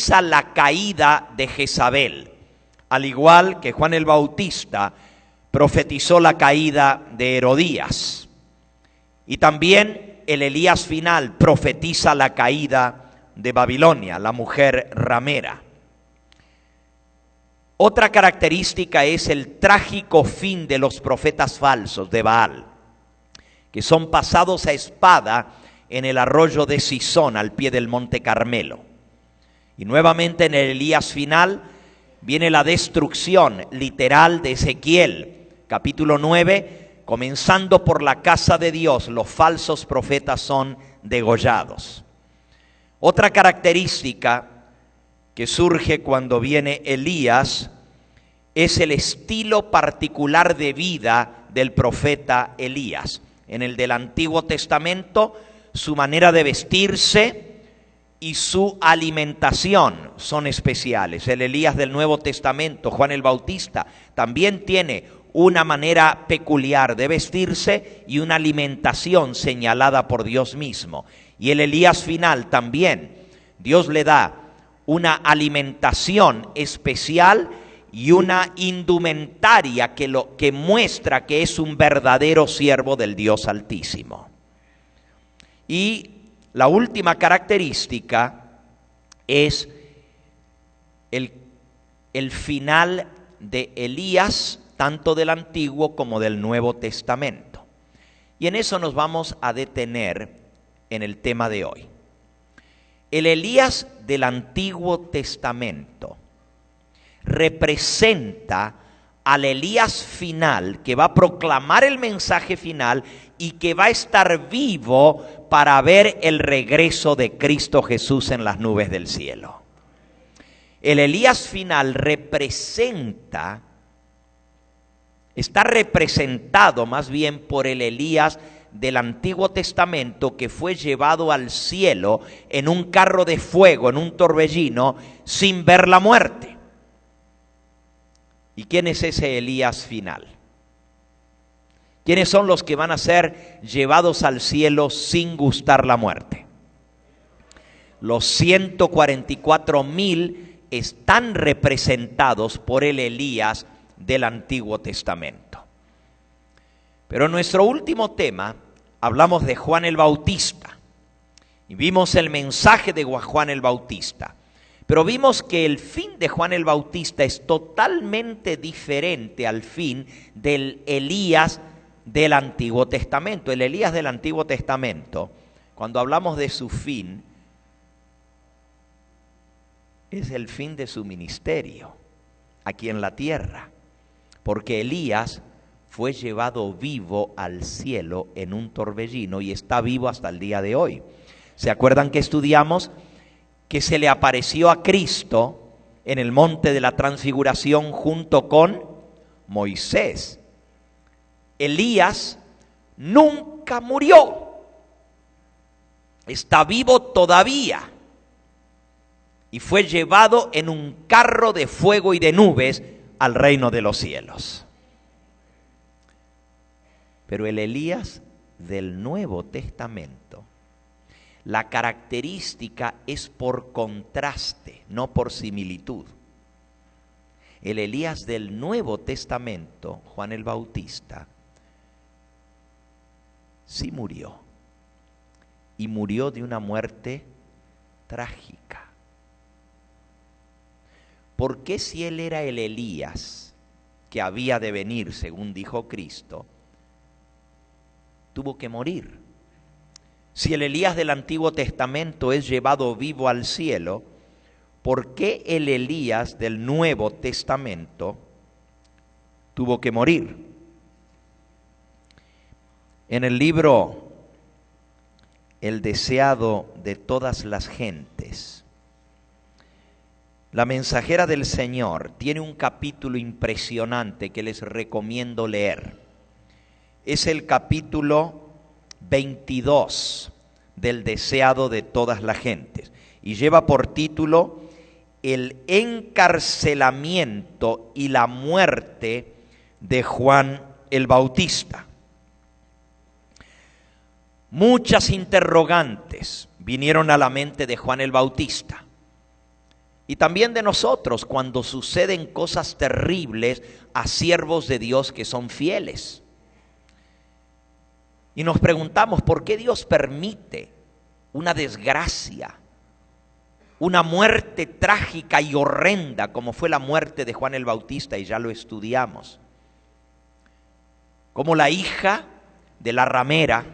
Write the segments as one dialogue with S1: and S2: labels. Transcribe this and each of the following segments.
S1: profetiza la caída de Jezabel, al igual que Juan el Bautista profetizó la caída de Herodías. Y también el Elías final profetiza la caída de Babilonia, la mujer ramera. Otra característica es el trágico fin de los profetas falsos de Baal, que son pasados a espada en el arroyo de Sisón, al pie del monte Carmelo. Y nuevamente en el Elías final viene la destrucción literal de Ezequiel, capítulo 9, comenzando por la casa de Dios, los falsos profetas son degollados. Otra característica que surge cuando viene Elías es el estilo particular de vida del profeta Elías. En el del Antiguo Testamento, su manera de vestirse y su alimentación son especiales. El Elías del Nuevo Testamento, Juan el Bautista, también tiene una manera peculiar de vestirse y una alimentación señalada por Dios mismo. Y el Elías final también, Dios le da una alimentación especial y una indumentaria que muestra que es un verdadero siervo del Dios Altísimo. Y la última característica es el final de Elías, tanto del Antiguo como del Nuevo Testamento. Y en eso nos vamos a detener en el tema de hoy. El Elías del Antiguo Testamento representa al Elías final que va a proclamar el mensaje final y que va a estar vivo para ver el regreso de Cristo Jesús en las nubes del cielo. El Elías final está representado más bien por el Elías del Antiguo Testamento que fue llevado al cielo en un carro de fuego, en un torbellino, sin ver la muerte. ¿Y quién es ese Elías final? ¿Quiénes son los que van a ser llevados al cielo sin gustar la muerte? Los 144,000 están representados por el Elías del Antiguo Testamento. Pero en nuestro último tema hablamos de Juan el Bautista y vimos el mensaje de Juan el Bautista. Pero vimos que el fin de Juan el Bautista es totalmente diferente al fin del Elías del Antiguo Testamento. El Elías del Antiguo Testamento, cuando hablamos de su fin, es el fin de su ministerio aquí en la tierra, porque Elías fue llevado vivo al cielo en un torbellino y está vivo hasta el día de hoy. ¿Se acuerdan que estudiamos que se le apareció a Cristo en el monte de la transfiguración junto con Moisés? Elías nunca murió, está vivo todavía y fue llevado en un carro de fuego y de nubes al reino de los cielos. Pero el Elías del Nuevo Testamento, la característica es por contraste, no por similitud. El Elías del Nuevo Testamento, Juan el Bautista, sí murió. Y murió de una muerte trágica. ¿Por qué si él era el Elías que había de venir, según dijo Cristo, tuvo que morir? Si el Elías del Antiguo Testamento es llevado vivo al cielo, ¿por qué el Elías del Nuevo Testamento tuvo que morir? En el libro El deseado de todas las gentes, la mensajera del Señor tiene un capítulo impresionante que les recomiendo leer. Es el capítulo 22 del deseado de todas las gentes y lleva por título el encarcelamiento y la muerte de Juan el Bautista. Muchas interrogantes vinieron a la mente de Juan el Bautista. Y también de nosotros cuando suceden cosas terribles a siervos de Dios que son fieles. Y nos preguntamos, ¿por qué Dios permite una desgracia, una muerte trágica y horrenda como fue la muerte de Juan el Bautista? Y ya lo estudiamos. Como la hija de la ramera,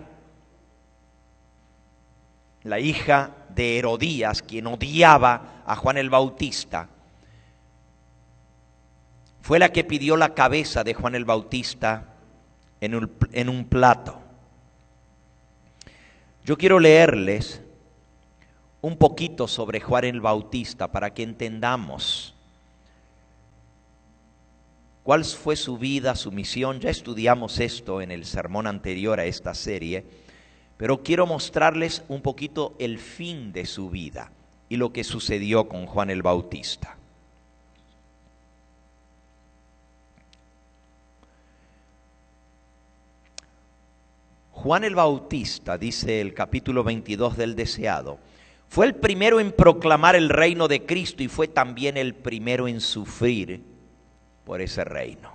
S1: la hija de Herodías, quien odiaba a Juan el Bautista, fue la que pidió la cabeza de Juan el Bautista en un plato. Yo quiero leerles un poquito sobre Juan el Bautista para que entendamos cuál fue su vida, su misión. Ya estudiamos esto en el sermón anterior a esta serie, pero quiero mostrarles un poquito el fin de su vida y lo que sucedió con Juan el Bautista. Juan el Bautista, dice el capítulo 22 del Deseado, fue el primero en proclamar el reino de Cristo y fue también el primero en sufrir por ese reino.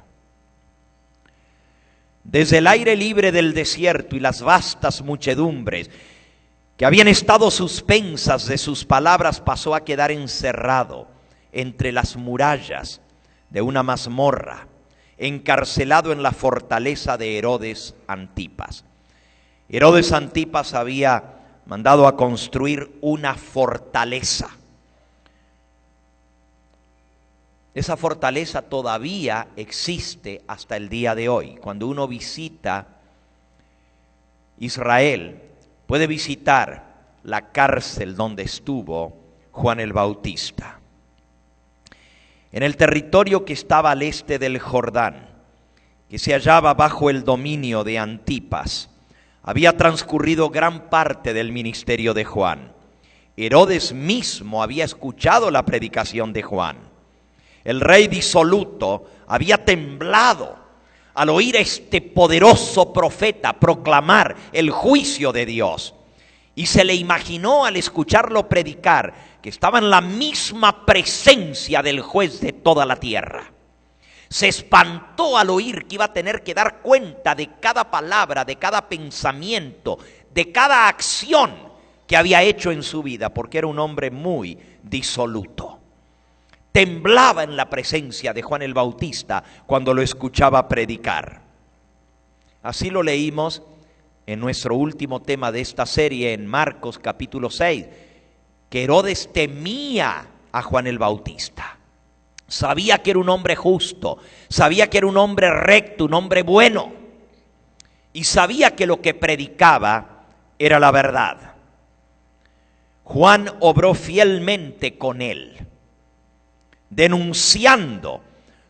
S1: Desde el aire libre del desierto y las vastas muchedumbres que habían estado suspensas de sus palabras, pasó a quedar encerrado entre las murallas de una mazmorra, encarcelado en la fortaleza de Herodes Antipas. Herodes Antipas había mandado a construir una fortaleza. Esa fortaleza todavía existe hasta el día de hoy. Cuando uno visita Israel, puede visitar la cárcel donde estuvo Juan el Bautista. En el territorio que estaba al este del Jordán, que se hallaba bajo el dominio de Antipas, había transcurrido gran parte del ministerio de Juan. Herodes mismo había escuchado la predicación de Juan. El rey disoluto había temblado al oír a este poderoso profeta proclamar el juicio de Dios. Y se le imaginó al escucharlo predicar que estaba en la misma presencia del juez de toda la tierra. Se espantó al oír que iba a tener que dar cuenta de cada palabra, de cada pensamiento, de cada acción que había hecho en su vida, porque era un hombre muy disoluto. Temblaba en la presencia de Juan el Bautista cuando lo escuchaba predicar. Así lo leímos en nuestro último tema de esta serie, en Marcos capítulo 6, que Herodes temía a Juan el Bautista. Sabía que era un hombre justo, sabía que era un hombre recto, un hombre bueno, y sabía que lo que predicaba era la verdad. Juan obró fielmente con él, denunciando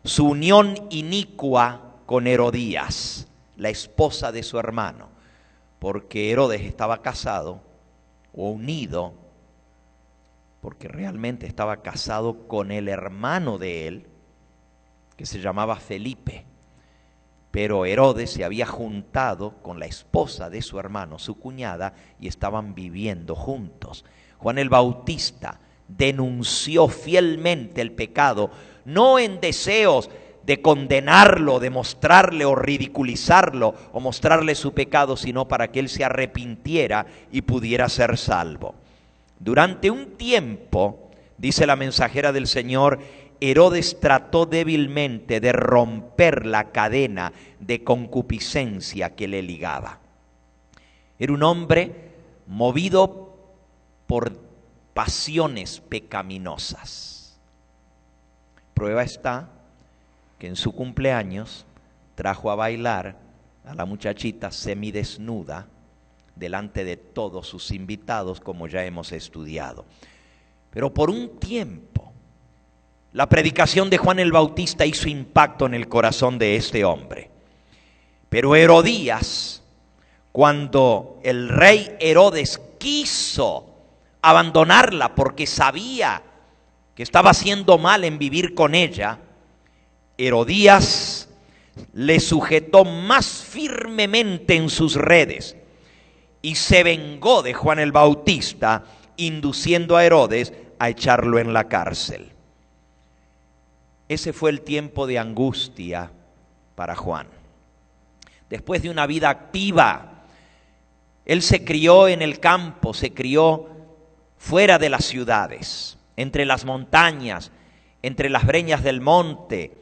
S1: su unión inicua con Herodías, la esposa de su hermano, porque Herodes estaba casado o unido, porque realmente estaba casado con el hermano de él, que se llamaba Felipe. Pero Herodes se había juntado con la esposa de su hermano, su cuñada, y estaban viviendo juntos. Juan el Bautista denunció fielmente el pecado, no en deseos de condenarlo, de mostrarle o ridiculizarlo o mostrarle su pecado, sino para que él se arrepintiera y pudiera ser salvo. Durante un tiempo, dice la mensajera del Señor, Herodes trató débilmente de romper la cadena de concupiscencia que le ligaba. Era un hombre movido por pasiones pecaminosas. Prueba está que en su cumpleaños trajo a bailar a la muchachita semidesnuda delante de todos sus invitados, como ya hemos estudiado. Pero por un tiempo, la predicación de Juan el Bautista hizo impacto en el corazón de este hombre. Pero Herodías, cuando el rey Herodes quiso abandonarla porque sabía que estaba haciendo mal en vivir con ella, Herodías le sujetó más firmemente en sus redes y se vengó de Juan el Bautista, induciendo a Herodes a echarlo en la cárcel. Ese fue el tiempo de angustia para Juan. Después de una vida activa, él se crió en el campo, se crió fuera de las ciudades, entre las montañas, entre las breñas del monte,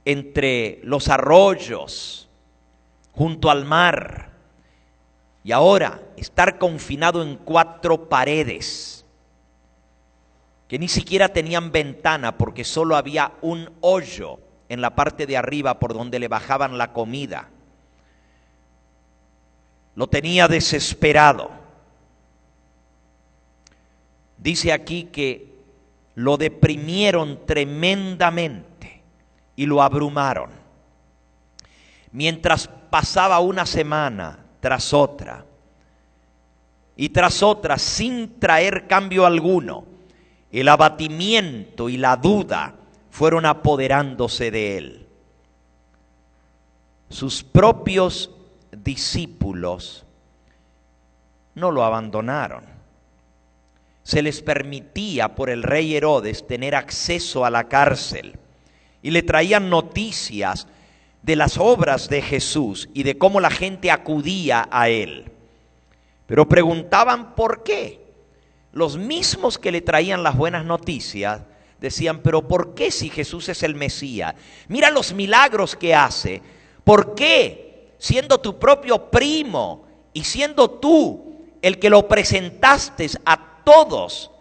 S1: entre los arroyos, junto al mar. Y ahora estar confinado en 4 paredes, que ni siquiera tenían ventana porque solo había un hoyo en la parte de arriba por donde le bajaban la comida. Lo tenía desesperado. Dice aquí que lo deprimieron tremendamente y lo abrumaron. Mientras pasaba una semana tras otra y tras otra sin traer cambio alguno, el abatimiento y la duda fueron apoderándose de él. Sus propios discípulos no lo abandonaron. Se les permitía por el rey Herodes tener acceso a la cárcel y le traían noticias de las obras de Jesús y de cómo la gente acudía a él. Pero preguntaban por qué. Los mismos que le traían las buenas noticias decían, pero ¿por qué si Jesús es el Mesías? Mira los milagros que hace. ¿Por qué? Siendo tu propio primo y siendo tú el que lo presentaste a todos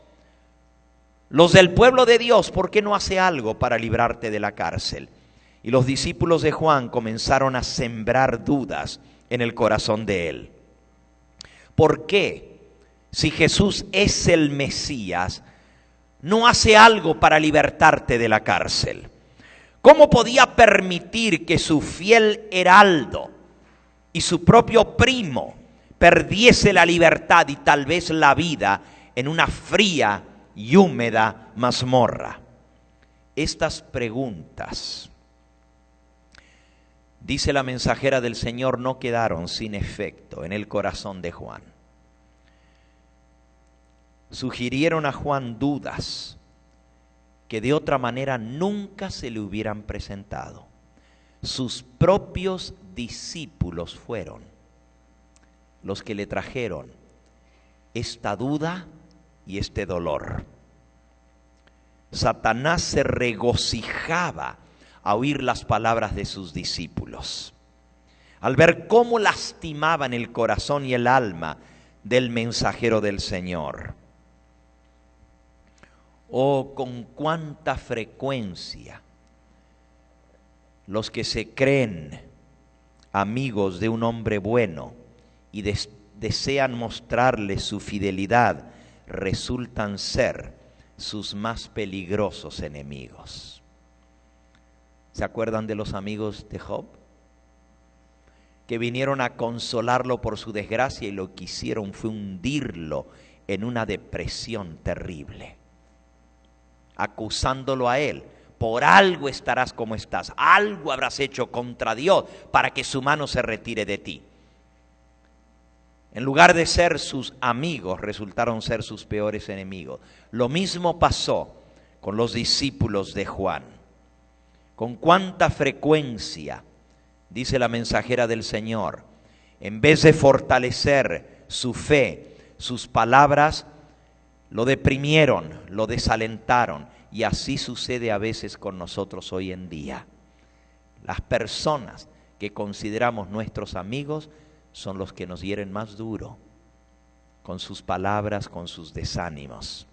S1: los del pueblo de Dios, ¿por qué no hace algo para librarte de la cárcel? Y los discípulos de Juan comenzaron a sembrar dudas en el corazón de él. ¿Por qué? Si Jesús es el Mesías, no hace algo para libertarte de la cárcel. ¿Cómo podía permitir que su fiel heraldo y su propio primo perdiese la libertad y tal vez la vida en una fría y húmeda mazmorra? Estas preguntas, dice la mensajera del Señor, no quedaron sin efecto en el corazón de Juan. Sugirieron a Juan dudas que de otra manera nunca se le hubieran presentado. Sus propios discípulos fueron los que le trajeron esta duda y este dolor. Satanás se regocijaba a oír las palabras de sus discípulos, al ver cómo lastimaban el corazón y el alma del mensajero del Señor. Oh, con cuánta frecuencia los que se creen amigos de un hombre bueno y desean mostrarle su fidelidad, resultan ser sus más peligrosos enemigos. ¿Se acuerdan de los amigos de Job? Que vinieron a consolarlo por su desgracia y lo que hicieron fue hundirlo en una depresión terrible, acusándolo a él. Por algo estarás como estás, algo habrás hecho contra Dios para que su mano se retire de ti. En lugar de ser sus amigos, resultaron ser sus peores enemigos. Lo mismo pasó con los discípulos de Juan. Con cuánta frecuencia, dice la mensajera del Señor, en vez de fortalecer su fe, sus palabras lo deprimieron, lo desalentaron. Y así sucede a veces con nosotros hoy en día. Las personas que consideramos nuestros amigos son los que nos hieren más duro, con sus palabras, con sus desánimos.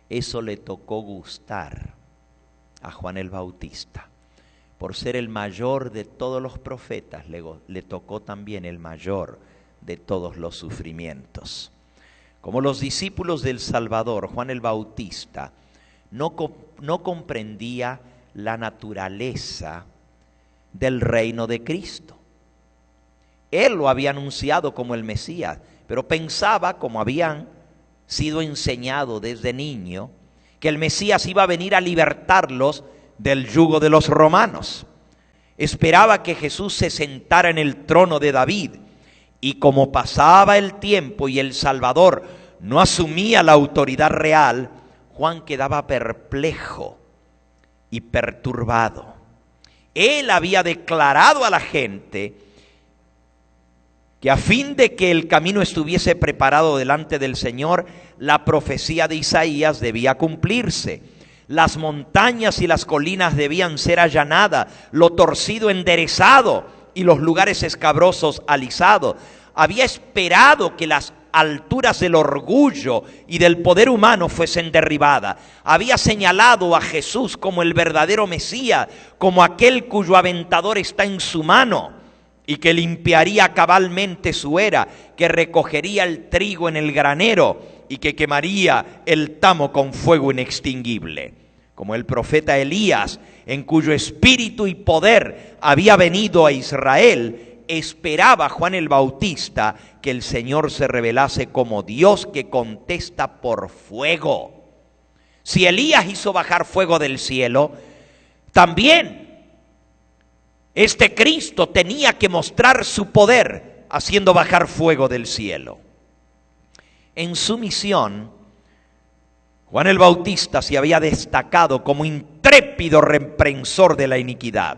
S1: Eso le tocó gustar a Juan el Bautista. Por ser el mayor de todos los profetas, le tocó también el mayor de todos los sufrimientos. Como los discípulos del Salvador, Juan el Bautista no comprendía la naturaleza del reino de Cristo. Él lo había anunciado como el Mesías, pero pensaba, como habían sido enseñado desde niño, que el Mesías iba a venir a libertarlos del yugo de los romanos. Esperaba que Jesús se sentara en el trono de David, y como pasaba el tiempo y el Salvador no asumía la autoridad real, Juan quedaba perplejo y perturbado. Él había declarado a la gente que a fin de que el camino estuviese preparado delante del Señor, la profecía de Isaías debía cumplirse. Las montañas y las colinas debían ser allanadas, lo torcido enderezado y los lugares escabrosos alisados. Había esperado que las alturas del orgullo y del poder humano fuesen derribadas. Había señalado a Jesús como el verdadero Mesías, como aquel cuyo aventador está en su mano y que limpiaría cabalmente su era, que recogería el trigo en el granero y que quemaría el tamo con fuego inextinguible. Como el profeta Elías, en cuyo espíritu y poder había venido a Israel, esperaba Juan el Bautista que el Señor se revelase como Dios que contesta por fuego. Si Elías hizo bajar fuego del cielo, también este Cristo tenía que mostrar su poder haciendo bajar fuego del cielo. En su misión, Juan el Bautista se había destacado como intrépido reprensor de la iniquidad.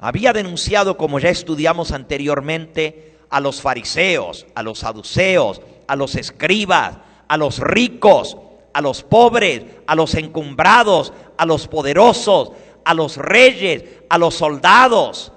S1: Había denunciado, como ya estudiamos anteriormente, a los fariseos, a los saduceos, a los escribas, a los ricos, a los pobres, a los encumbrados, a los poderosos, a los reyes, a los soldados,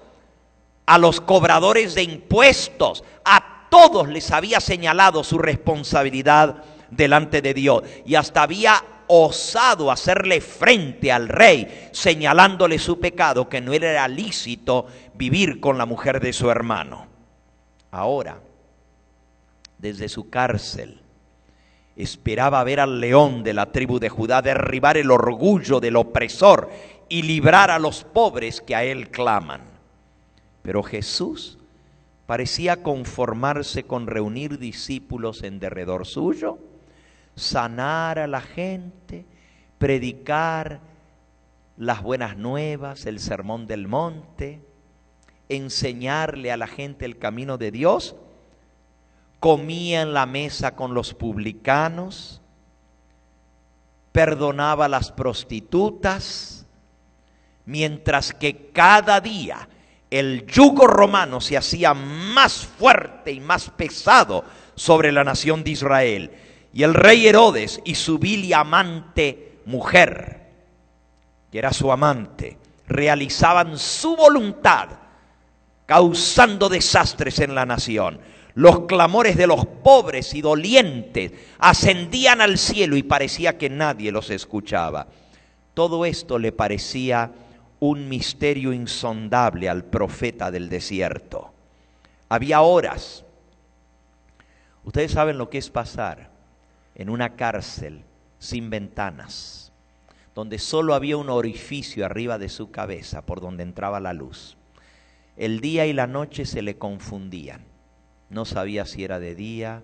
S1: a los cobradores de impuestos. A todos les había señalado su responsabilidad delante de Dios y hasta había osado hacerle frente al rey, señalándole su pecado, que no era lícito vivir con la mujer de su hermano. Ahora, desde su cárcel, esperaba ver al león de la tribu de Judá derribar el orgullo del opresor y librar a los pobres que a él claman. Pero Jesús parecía conformarse con reunir discípulos en derredor suyo, sanar a la gente, predicar las buenas nuevas, el sermón del monte, enseñarle a la gente el camino de Dios. Comía en la mesa con los publicanos, perdonaba a las prostitutas, mientras que cada día el yugo romano se hacía más fuerte y más pesado sobre la nación de Israel. Y el rey Herodes y su vil y amante mujer, que era su amante, realizaban su voluntad, causando desastres en la nación. Los clamores de los pobres y dolientes ascendían al cielo y parecía que nadie los escuchaba. Todo esto le parecía un misterio insondable al profeta del desierto. Había horas. Ustedes saben lo que es pasar en una cárcel sin ventanas, donde solo había un orificio arriba de su cabeza por donde entraba la luz. El día y la noche se le confundían. No sabía si era de día,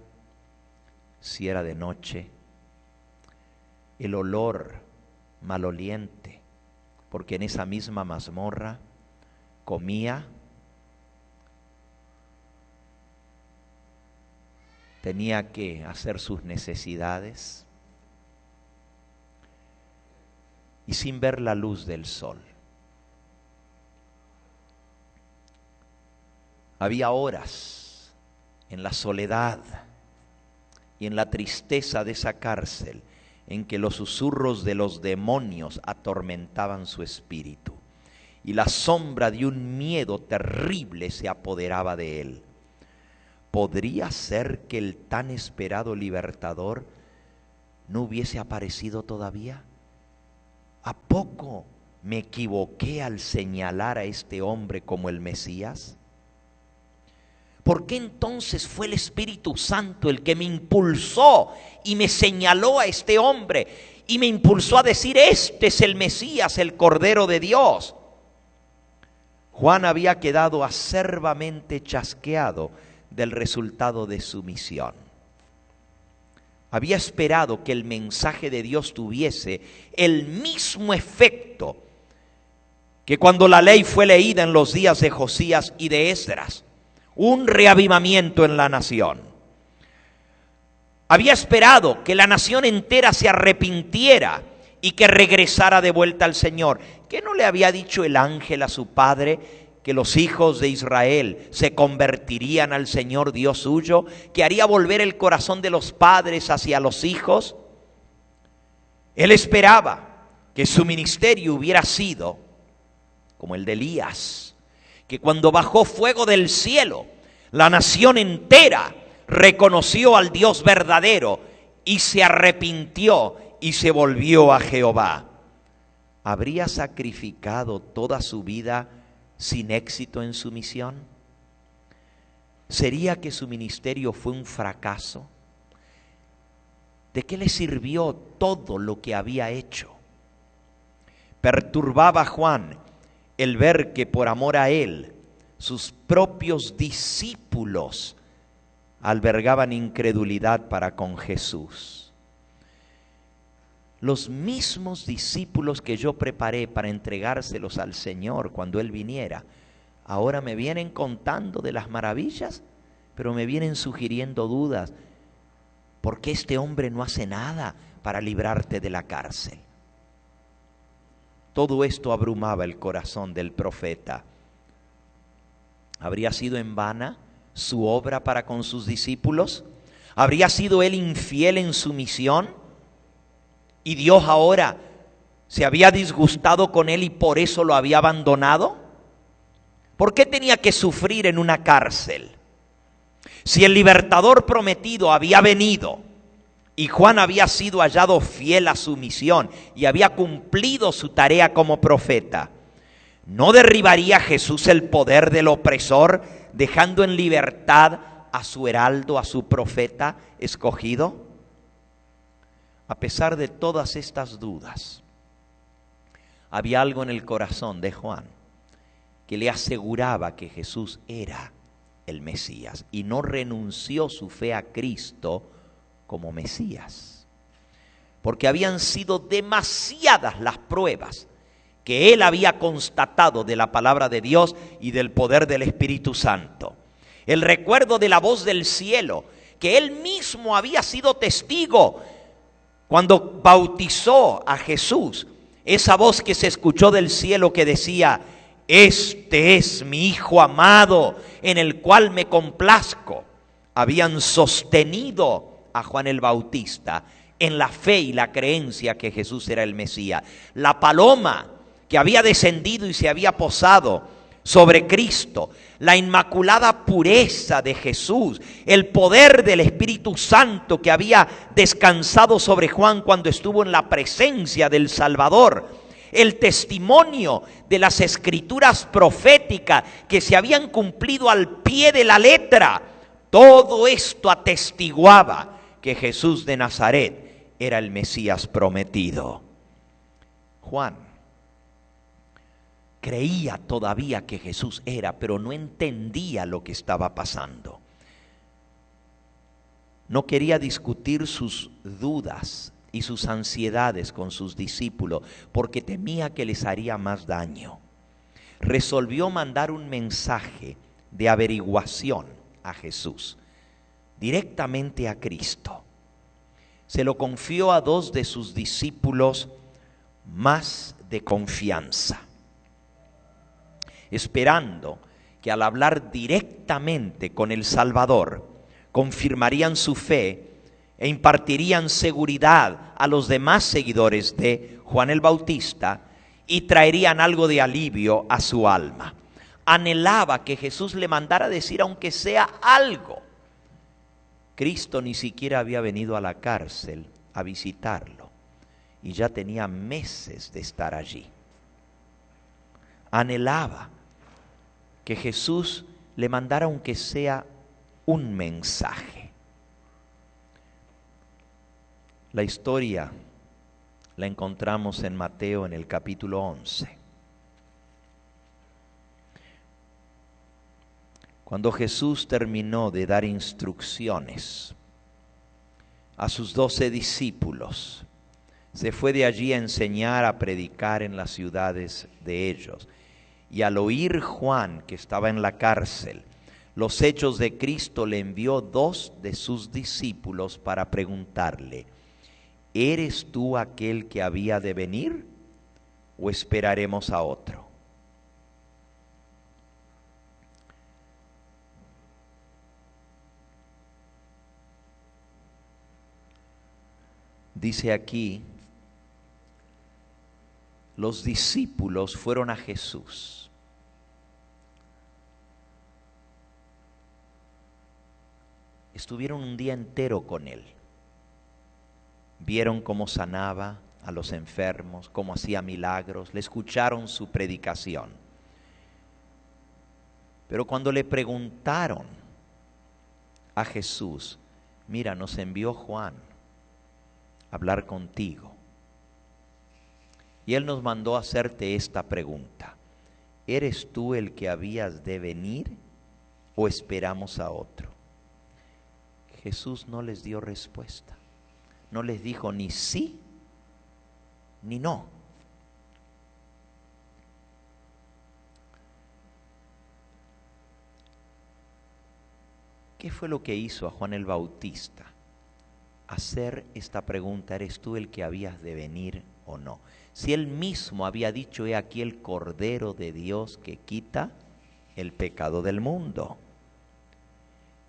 S1: si era de noche. El olor maloliente, porque en esa misma mazmorra comía, tenía que hacer sus necesidades y sin ver la luz del sol. Había horas en la soledad y en la tristeza de esa cárcel en que los susurros de los demonios atormentaban su espíritu y la sombra de un miedo terrible se apoderaba de él. ¿Podría ser que el tan esperado libertador no hubiese aparecido todavía? ¿A poco me equivoqué al señalar a este hombre como el Mesías? ¿Por qué entonces fue el Espíritu Santo el que me impulsó y me señaló a este hombre y me impulsó a decir: este es el Mesías, el Cordero de Dios? Juan había quedado acerbamente chasqueado del resultado de su misión. Había esperado que el mensaje de Dios tuviese el mismo efecto que cuando la ley fue leída en los días de Josías y de Esdras, un reavivamiento en la nación. Había esperado que la nación entera se arrepintiera y que regresara de vuelta al Señor. ¿Qué no le había dicho el ángel a su padre que los hijos de Israel se convertirían al Señor Dios suyo, que haría volver el corazón de los padres hacia los hijos? Él esperaba que su ministerio hubiera sido como el de Elías, que cuando bajó fuego del cielo, la nación entera reconoció al Dios verdadero y se arrepintió y se volvió a Jehová. ¿Habría sacrificado toda su vida sin éxito en su misión? ¿Sería que su ministerio fue un fracaso? ¿De qué le sirvió todo lo que había hecho? Perturbaba a Juan el ver que por amor a él, sus propios discípulos albergaban incredulidad para con Jesús. Los mismos discípulos que yo preparé para entregárselos al Señor cuando Él viniera, ahora me vienen contando de las maravillas, pero me vienen sugiriendo dudas. ¿Por qué este hombre no hace nada para librarte de la cárcel? Todo esto abrumaba el corazón del profeta. ¿Habría sido en vana su obra para con sus discípulos? ¿Habría sido él infiel en su misión? ¿Y Dios ahora se había disgustado con él y por eso lo había abandonado? ¿Por qué tenía que sufrir en una cárcel? Si el libertador prometido había venido y Juan había sido hallado fiel a su misión y había cumplido su tarea como profeta, ¿no derribaría Jesús el poder del opresor, dejando en libertad a su heraldo, a su profeta escogido? A pesar de todas estas dudas, había algo en el corazón de Juan que le aseguraba que Jesús era el Mesías y no renunció su fe a Cristo como Mesías, porque habían sido demasiadas las pruebas que él había constatado de la palabra de Dios y del poder del Espíritu Santo. El recuerdo de la voz del cielo, que él mismo había sido testigo cuando bautizó a Jesús, esa voz que se escuchó del cielo que decía: este es mi Hijo amado, en el cual me complazco, habían sostenido a Juan el Bautista en la fe y la creencia que Jesús era el Mesías. La paloma que había descendido y se había posado sobre Cristo, la inmaculada pureza de Jesús, el poder del Espíritu Santo que había descansado sobre Juan cuando estuvo en la presencia del Salvador, el testimonio de las escrituras proféticas que se habían cumplido al pie de la letra, todo esto atestiguaba que Jesús de Nazaret era el Mesías prometido. Juan creía todavía que Jesús era, pero no entendía lo que estaba pasando. No quería discutir sus dudas y sus ansiedades con sus discípulos, porque temía que les haría más daño. Resolvió mandar un mensaje de averiguación a Jesús, directamente a Cristo. Se lo confió a dos de sus discípulos más de confianza, esperando que al hablar directamente con el Salvador, confirmarían su fe e impartirían seguridad a los demás seguidores de Juan el Bautista y traerían algo de alivio a su alma. Anhelaba que Jesús le mandara decir aunque sea algo. Cristo ni siquiera había venido a la cárcel a visitarlo y ya tenía meses de estar allí. Anhelaba que Jesús le mandara aunque sea un mensaje. La historia la encontramos en Mateo en el capítulo 11. Cuando Jesús terminó de dar instrucciones a sus 12 discípulos, se fue de allí a enseñar, a predicar en las ciudades de ellos. Y al oír Juan que estaba en la cárcel, los Hechos de Cristo, le envió 2 de sus discípulos para preguntarle: ¿eres tú aquel que había de venir o esperaremos a otro? Dice aquí, los discípulos fueron a Jesús. Estuvieron un día entero con Él. Vieron cómo sanaba a los enfermos, cómo hacía milagros, le escucharon su predicación. Pero cuando le preguntaron a Jesús: mira, nos envió Juan a hablar contigo, y él nos mandó a hacerte esta pregunta: ¿eres tú el que habías de venir o esperamos a otro? Jesús no les dio respuesta. No les dijo ni sí ni no. ¿Qué fue lo que hizo a Juan el Bautista? Hacer esta pregunta: ¿eres tú el que habías de venir o no? Si él mismo había dicho: he aquí el Cordero de Dios que quita el pecado del mundo.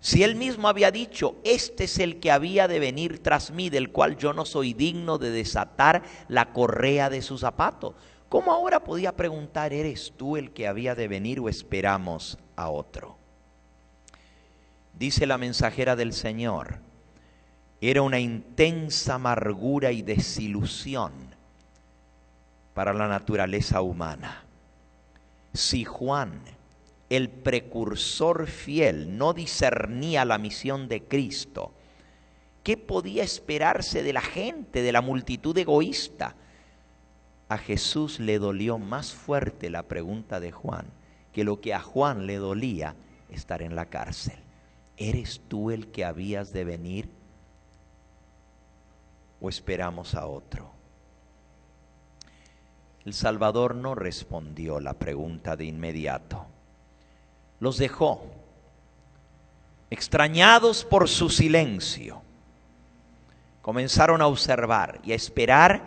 S1: Si él mismo había dicho: este es el que había de venir tras mí, del cual yo no soy digno de desatar la correa de su zapato, ¿cómo ahora podía preguntar: ¿eres tú el que había de venir o esperamos a otro? Dice la mensajera del Señor: era una intensa amargura y desilusión para la naturaleza humana. Si Juan, el precursor fiel, no discernía la misión de Cristo, ¿qué podía esperarse de la gente, de la multitud egoísta? A Jesús le dolió más fuerte la pregunta de Juan que lo que a Juan le dolía estar en la cárcel. ¿Eres tú el que habías de venir o esperamos a otro? El Salvador no respondió la pregunta de inmediato. Los dejó, extrañados por su silencio. Comenzaron a observar y a esperar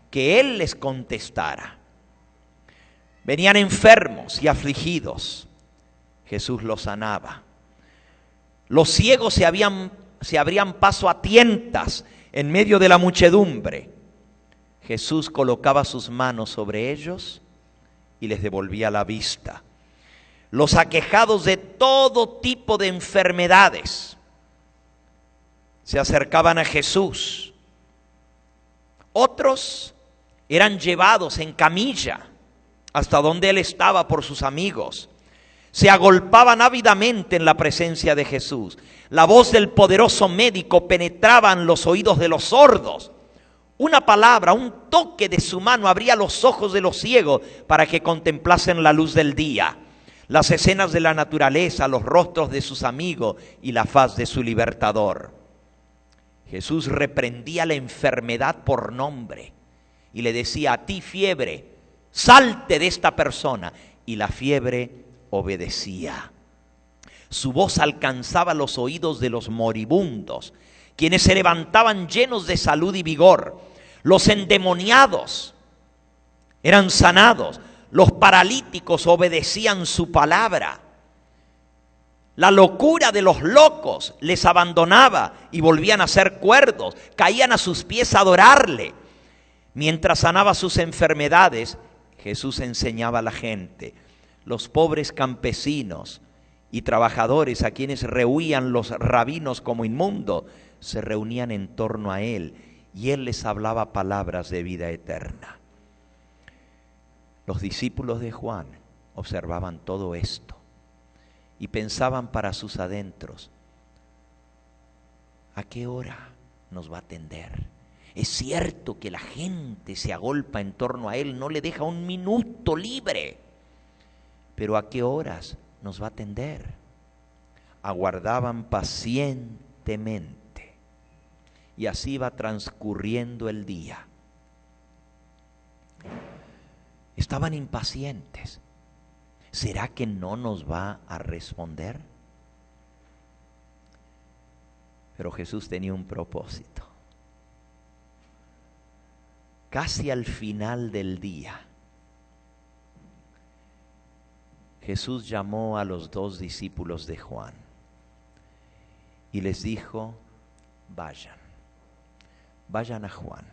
S1: que Él les contestara. Venían enfermos y afligidos. Jesús los sanaba. Los ciegos se abrían paso a tientas en medio de la muchedumbre. Jesús colocaba sus manos sobre ellos y les devolvía la vista. Los aquejados de todo tipo de enfermedades se acercaban a Jesús. Otros eran llevados en camilla hasta donde Él estaba por sus amigos. Se agolpaban ávidamente en la presencia de Jesús. La voz del poderoso médico penetraba en los oídos de los sordos. Una palabra, un toque de su mano abría los ojos de los ciegos para que contemplasen la luz del día, las escenas de la naturaleza, los rostros de sus amigos y la faz de su libertador. Jesús reprendía la enfermedad por nombre y le decía: a ti, fiebre, salte de esta persona. Y la fiebre obedecía. Su voz alcanzaba los oídos de los moribundos, quienes se levantaban llenos de salud y vigor. Los endemoniados eran sanados. Los paralíticos obedecían su palabra. La locura de los locos les abandonaba y volvían a ser cuerdos. Caían a sus pies a adorarle. Mientras sanaba sus enfermedades, Jesús enseñaba a la gente. Los pobres campesinos y trabajadores, a quienes rehuían los rabinos como inmundos, se reunían en torno a Él y Él les hablaba palabras de vida eterna. Los discípulos de Juan observaban todo esto y pensaban para sus adentros: ¿a qué hora nos va a atender? Es cierto que la gente se agolpa en torno a Él, no le deja un minuto libre, pero ¿a qué horas nos va a atender? Aguardaban pacientemente y así iba transcurriendo el día. Estaban impacientes. ¿Será que no nos va a responder? Pero Jesús tenía un propósito. Casi al final del día, Jesús llamó a los 2 discípulos de Juan y les dijo: vayan a Juan,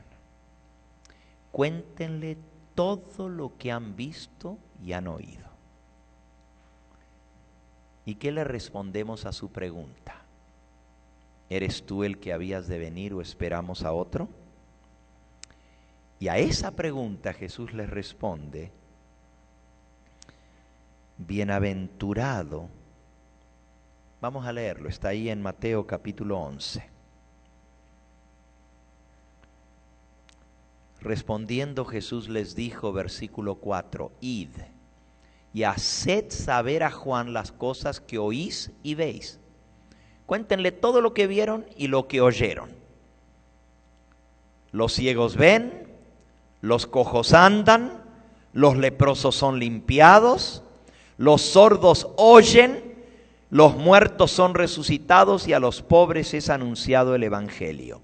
S1: cuéntenle todo lo que han visto y han oído. ¿Y qué le respondemos a su pregunta? ¿Eres tú el que habías de venir o esperamos a otro? Y a esa pregunta Jesús les responde: bienaventurado. Vamos a leerlo, está ahí en Mateo capítulo 11. Respondiendo Jesús les dijo, versículo 4, id y haced saber a Juan las cosas que oís y veis. Cuéntenle todo lo que vieron y lo que oyeron. Los ciegos ven, los cojos andan, los leprosos son limpiados, los sordos oyen, los muertos son resucitados y a los pobres es anunciado el evangelio.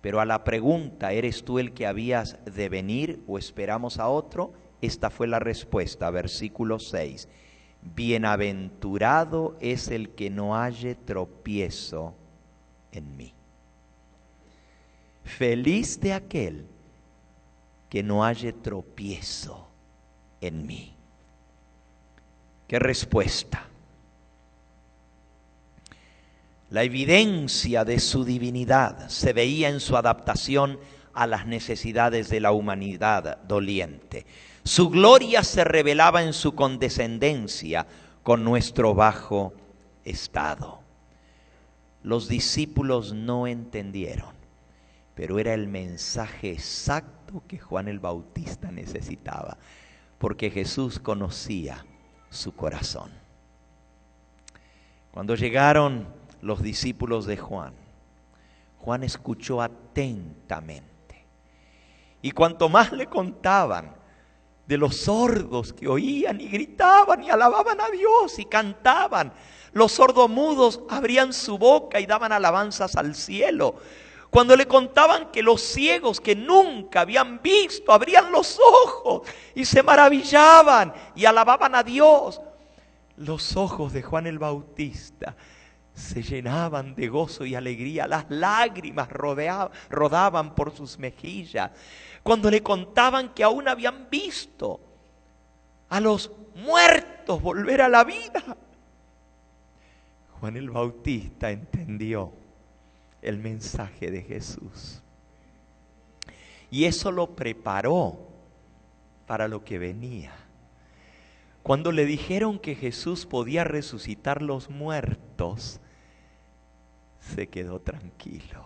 S1: Pero a la pregunta, ¿eres tú el que habías de venir o esperamos a otro? Esta fue la respuesta, versículo 6. Bienaventurado es el que no halle tropiezo en mí. Feliz de aquel que no halle tropiezo en mí. ¿Qué respuesta? La evidencia de su divinidad se veía en su adaptación a las necesidades de la humanidad doliente. Su gloria se revelaba en su condescendencia con nuestro bajo estado. Los discípulos no entendieron, pero era el mensaje exacto que Juan el Bautista necesitaba, porque Jesús conocía su corazón. Cuando llegaron los discípulos de Juan, Juan escuchó atentamente. Y cuanto más le contaban de los sordos que oían y gritaban y alababan a Dios y cantaban, los sordomudos abrían su boca y daban alabanzas al cielo. Cuando le contaban que los ciegos que nunca habían visto abrían los ojos y se maravillaban y alababan a Dios, los ojos de Juan el Bautista se llenaban de gozo y alegría, las lágrimas rodaban por sus mejillas. Cuando le contaban que aún habían visto a los muertos volver a la vida, Juan el Bautista entendió el mensaje de Jesús. Y eso lo preparó para lo que venía. Cuando le dijeron que Jesús podía resucitar los muertos, se quedó tranquilo.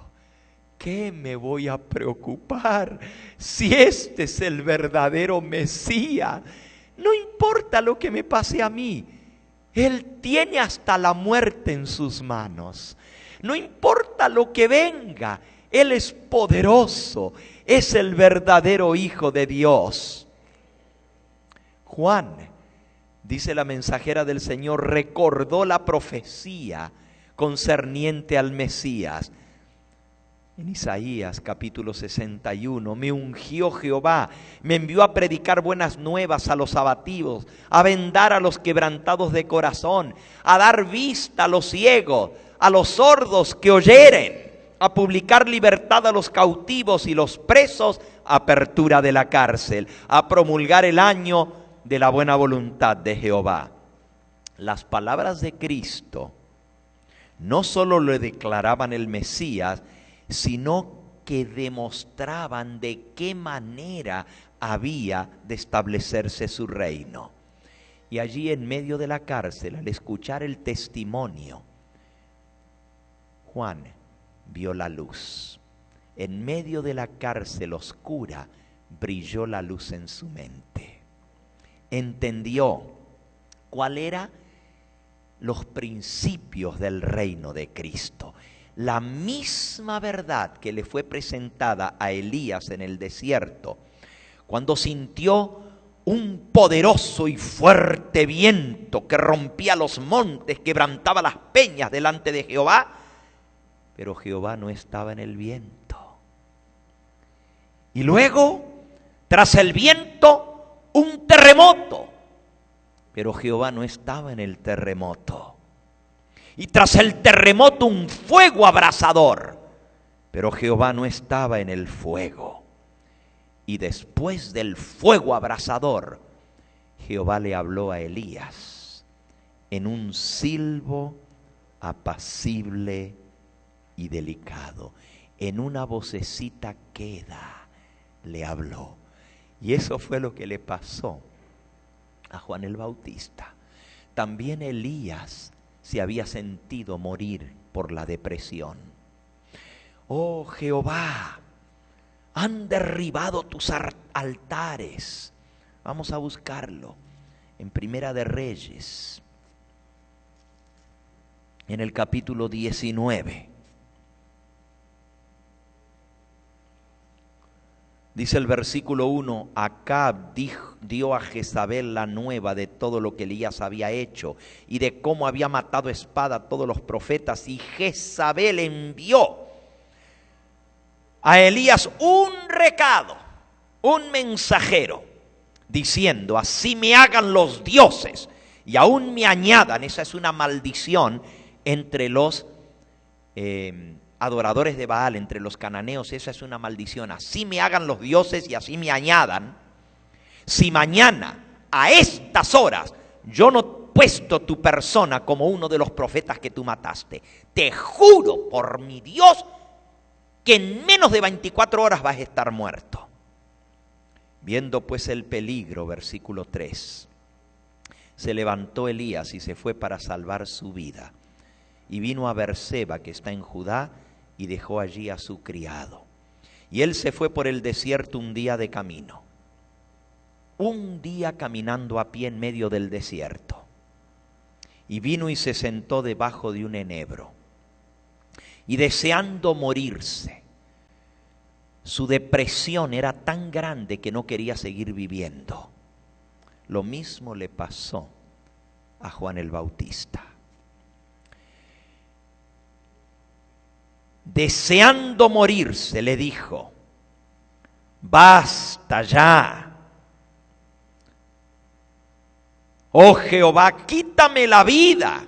S1: ¿Qué me voy a preocupar si este es el verdadero Mesías? No importa lo que me pase a mí, Él tiene hasta la muerte en sus manos. No importa lo que venga, Él es poderoso, es el verdadero Hijo de Dios. Juan, dice la mensajera del Señor, recordó la profecía concerniente al Mesías. En Isaías capítulo 61, me ungió Jehová, me envió a predicar buenas nuevas a los abatidos, a vendar a los quebrantados de corazón, a dar vista a los ciegos, a los sordos que oyeren, a publicar libertad a los cautivos y los presos, apertura de la cárcel, a promulgar el año de la buena voluntad de Jehová. Las palabras de Cristo no solo le declaraban el Mesías, sino que demostraban de qué manera había de establecerse su reino. Y allí en medio de la cárcel, al escuchar el testimonio, Juan vio la luz. En medio de la cárcel oscura brilló la luz en su mente. Entendió cuál eran los principios del reino de Cristo. La misma verdad que le fue presentada a Elías en el desierto, cuando sintió un poderoso y fuerte viento que rompía los montes, quebrantaba las peñas delante de Jehová. pero Jehová no estaba en el viento. Y luego, tras el viento, un terremoto, pero Jehová no estaba en el terremoto. Y tras el terremoto un fuego abrasador, pero Jehová no estaba en el fuego. Y después del fuego abrasador, Jehová le habló a Elías en un silbo apacible y delicado. En una vocecita queda le habló. Y eso fue lo que le pasó a Juan el Bautista. También Elías se había sentido morir por la depresión. Oh Jehová, han derribado tus altares. Vamos a buscarlo en Primera de Reyes, en el capítulo 19. Dice el versículo 1, Acab dio a Jezabel la nueva de todo lo que Elías había hecho y de cómo había matado a espada a todos los profetas. Y Jezabel envió a Elías un recado, un mensajero, diciendo: así me hagan los dioses y aún me añadan. Esa es una maldición entre los adoradores de Baal, entre los cananeos. Esa es una maldición. Así me hagan los dioses y así me añadan, si mañana a estas horas yo no he puesto tu persona como uno de los profetas que tú mataste, te juro por mi Dios que en menos de 24 horas vas a estar muerto. Viendo pues el peligro, versículo 3, se levantó Elías y se fue para salvar su vida. Y vino a Beerseba, que está en Judá, y dejó allí a su criado. Y él se fue por el desierto un día de camino. Un día caminando a pie en medio del desierto. Y vino y se sentó debajo de un enebro. Y deseando morirse, su depresión era tan grande que no quería seguir viviendo. Lo mismo le pasó a Juan el Bautista. Deseando morirse, le dijo: basta ya. Oh Jehová, quítame la vida,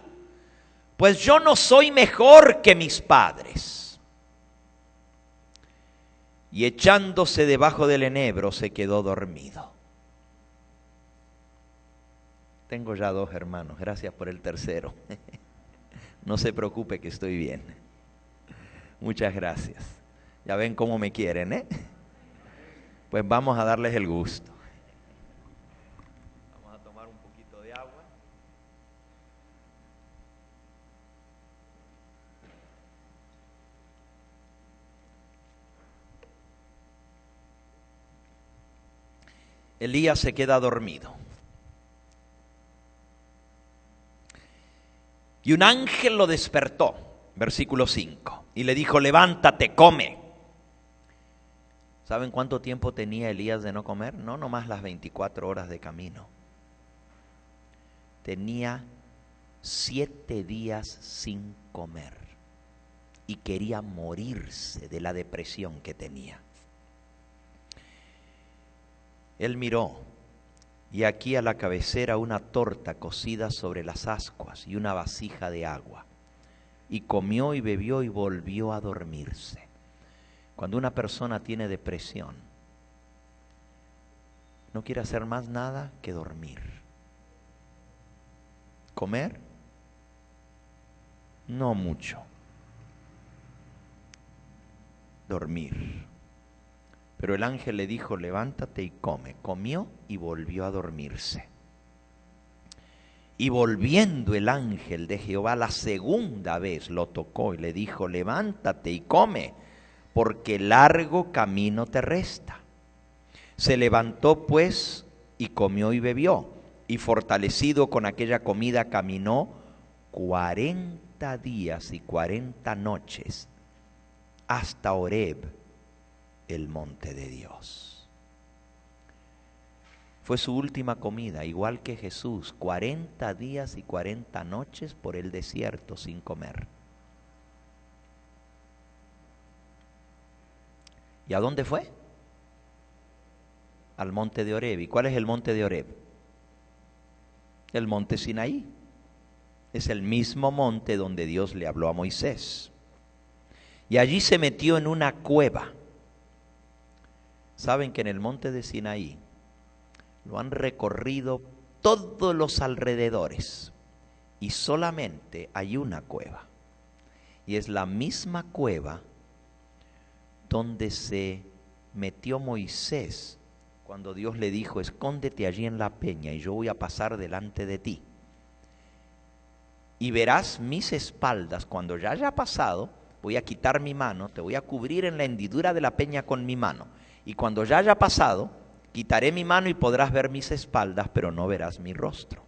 S1: pues yo no soy mejor que mis padres. Y echándose debajo del enebro se quedó dormido. Tengo ya 2 hermanos, gracias por el tercero. No se preocupe que estoy bien. Muchas gracias. Ya ven cómo me quieren, ¿eh? Pues vamos a darles el gusto. Vamos a tomar un poquito de agua. Elías se queda dormido. Y un ángel lo despertó, versículo 5. Y le dijo: levántate, come. ¿Saben cuánto tiempo tenía Elías de no comer? No nomás las 24 horas de camino. Tenía 7 días sin comer. Y quería morirse de la depresión que tenía. Él miró, y aquí a la cabecera una torta cocida sobre las ascuas y una vasija de agua. Y comió y bebió y volvió a dormirse. Cuando una persona tiene depresión, no quiere hacer más nada que dormir. ¿Comer? No mucho. Dormir. Pero el ángel le dijo: levántate y come. Comió y volvió a dormirse. Y volviendo el ángel de Jehová la segunda vez lo tocó y le dijo: levántate y come, porque largo camino te resta. Se levantó pues y comió y bebió, y fortalecido con aquella comida caminó 40 días y 40 noches hasta Horeb, el monte de Dios. Fue su última comida, igual que Jesús, 40 días y 40 noches por el desierto sin comer. ¿Y a dónde fue? Al monte de Horeb. ¿Y cuál es el monte de Horeb? El monte Sinaí. Es el mismo monte donde Dios le habló a Moisés. Y allí se metió en una cueva. Saben que en el monte de Sinaí lo han recorrido todos los alrededores y solamente hay una cueva. Y es la misma cueva donde se metió Moisés cuando Dios le dijo: escóndete allí en la peña y yo voy a pasar delante de ti. Y verás mis espaldas. Cuando ya haya pasado, voy a quitar mi mano, te voy a cubrir en la hendidura de la peña con mi mano. Y cuando ya haya pasado, quitaré mi mano y podrás ver mis espaldas, pero no verás mi rostro.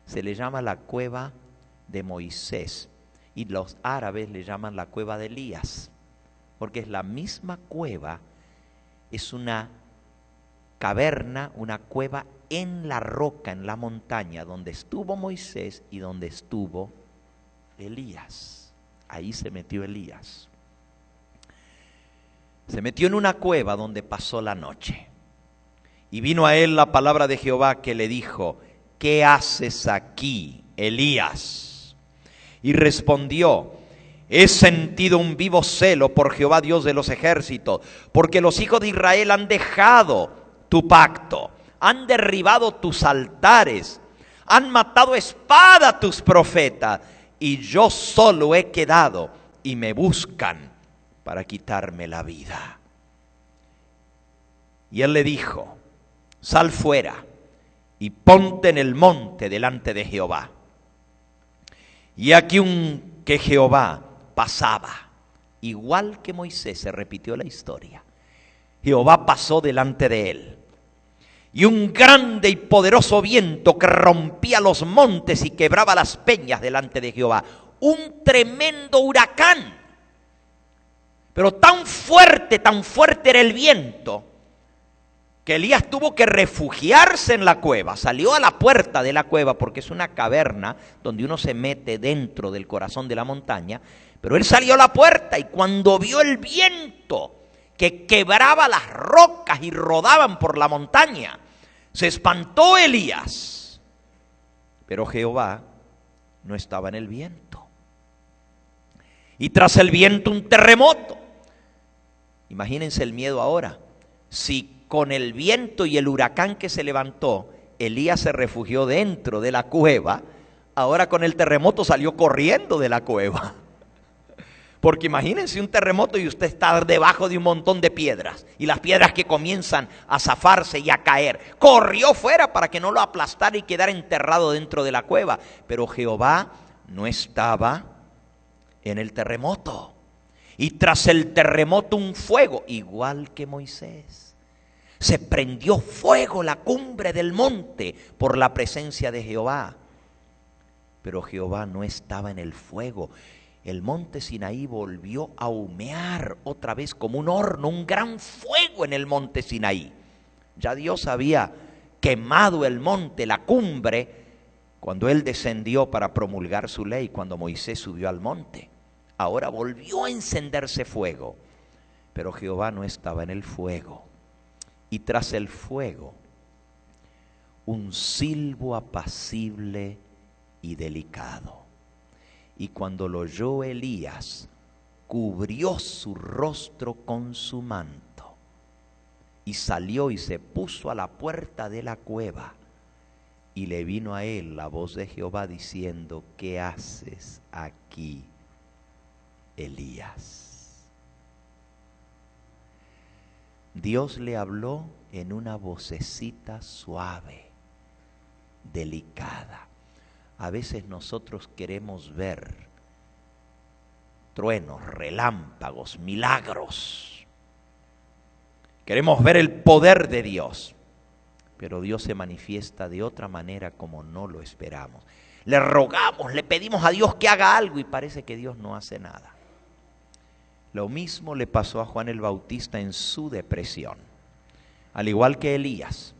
S1: Se le llama la cueva de Moisés. Y los árabes le llaman la cueva de Elías, porque es la misma cueva, es una caverna, una cueva en la roca, en la montaña, donde estuvo Moisés y donde estuvo Elías. Ahí se metió Elías. Se metió en una cueva donde pasó la noche. Y vino a él la palabra de Jehová que le dijo: ¿qué haces aquí, Elías? Y respondió: he sentido un vivo celo por Jehová Dios de los ejércitos, porque los hijos de Israel han dejado tu pacto, han derribado tus altares, han matado a espada a tus profetas, y yo solo he quedado, y me buscan para quitarme la vida. Y él le dijo: sal fuera y ponte en el monte delante de Jehová. Y aquí que Jehová pasaba, igual que Moisés. Se repitió la historia. Jehová pasó delante de él, y un grande y poderoso viento que rompía los montes y quebraba las peñas delante de Jehová. Un tremendo huracán, pero tan fuerte era el viento, que Elías tuvo que refugiarse en la cueva. Salió a la puerta de la cueva, porque es una caverna donde uno se mete dentro del corazón de la montaña. Pero él salió a la puerta, y cuando vio el viento que quebraba las rocas y rodaban por la montaña, se espantó Elías. Pero Jehová no estaba en el viento. Y tras el viento un terremoto. Imagínense el miedo ahora. Si con el viento y el huracán que se levantó, Elías se refugió dentro de la cueva, ahora con el terremoto salió corriendo de la cueva. Porque imagínense un terremoto y usted está debajo de un montón de piedras, y las piedras que comienzan a zafarse y a caer. Corrió fuera para que no lo aplastara y quedara enterrado dentro de la cueva. Pero Jehová no estaba en el terremoto. Y tras el terremoto un fuego, igual que Moisés. Se prendió fuego la cumbre del monte por la presencia de Jehová. Pero Jehová no estaba en el fuego. El monte Sinaí volvió a humear otra vez como un horno, un gran fuego en el monte Sinaí. Ya Dios había quemado el monte, la cumbre, cuando Él descendió para promulgar su ley, cuando Moisés subió al monte. Ahora volvió a encenderse fuego, pero Jehová no estaba en el fuego. Y tras el fuego, un silbo apacible y delicado. Y cuando lo oyó Elías, cubrió su rostro con su manto, y salió y se puso a la puerta de la cueva. Y le vino a él la voz de Jehová diciendo: ¿qué haces aquí, Elías? Dios le habló en una vocecita suave, delicada. A veces nosotros queremos ver truenos, relámpagos, milagros. Queremos ver el poder de Dios, pero Dios se manifiesta de otra manera como no lo esperamos. Le rogamos, le pedimos a Dios que haga algo y parece que Dios no hace nada. Lo mismo le pasó a Juan el Bautista en su depresión, al igual que Elías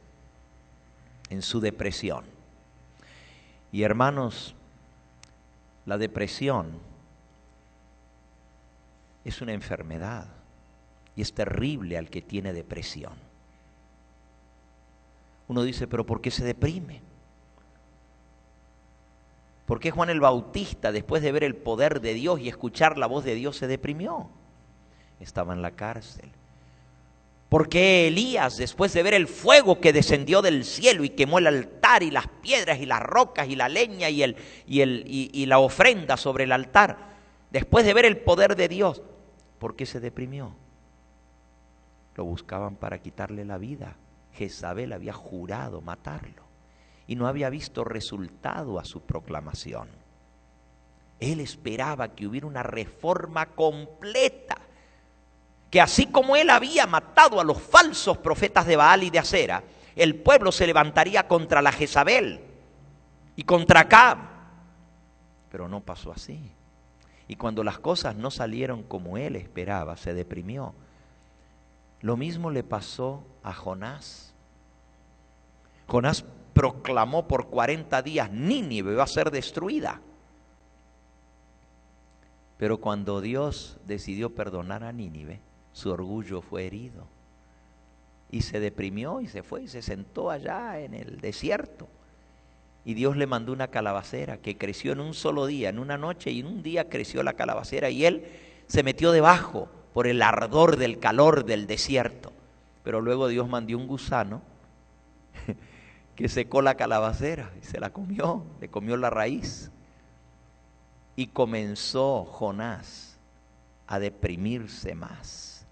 S1: en su depresión. Y hermanos, la depresión es una enfermedad y es terrible al que tiene depresión. Uno dice, pero ¿por qué se deprime? ¿Por qué Juan el Bautista, después de ver el poder de Dios y escuchar la voz de Dios, se deprimió? Estaba en la cárcel. ¿Por qué Elías, después de ver el fuego que descendió del cielo y quemó el altar y las piedras y las rocas y la leña y la ofrenda sobre el altar, después de ver el poder de Dios, por qué se deprimió? Lo buscaban para quitarle la vida. Jezabel había jurado matarlo y no había visto resultado a su proclamación. Él esperaba que hubiera una reforma completa, que así como él había matado a los falsos profetas de Baal y de Acera, el pueblo se levantaría contra la Jezabel y contra Acab. Pero no pasó así. Y cuando las cosas no salieron como él esperaba, se deprimió. Lo mismo le pasó a Jonás. Jonás proclamó por 40 días, Nínive va a ser destruida. Pero cuando Dios decidió perdonar a Nínive, su orgullo fue herido. Y se deprimió y se fue y se sentó allá en el desierto. Y Dios le mandó una calabacera que creció en un solo día, en una noche, y en un día creció la calabacera. Y él se metió debajo por el ardor del calor del desierto. Pero luego Dios mandó un gusano que secó la calabacera y se la comió, le comió la raíz. Y comenzó Jonás a deprimirse más.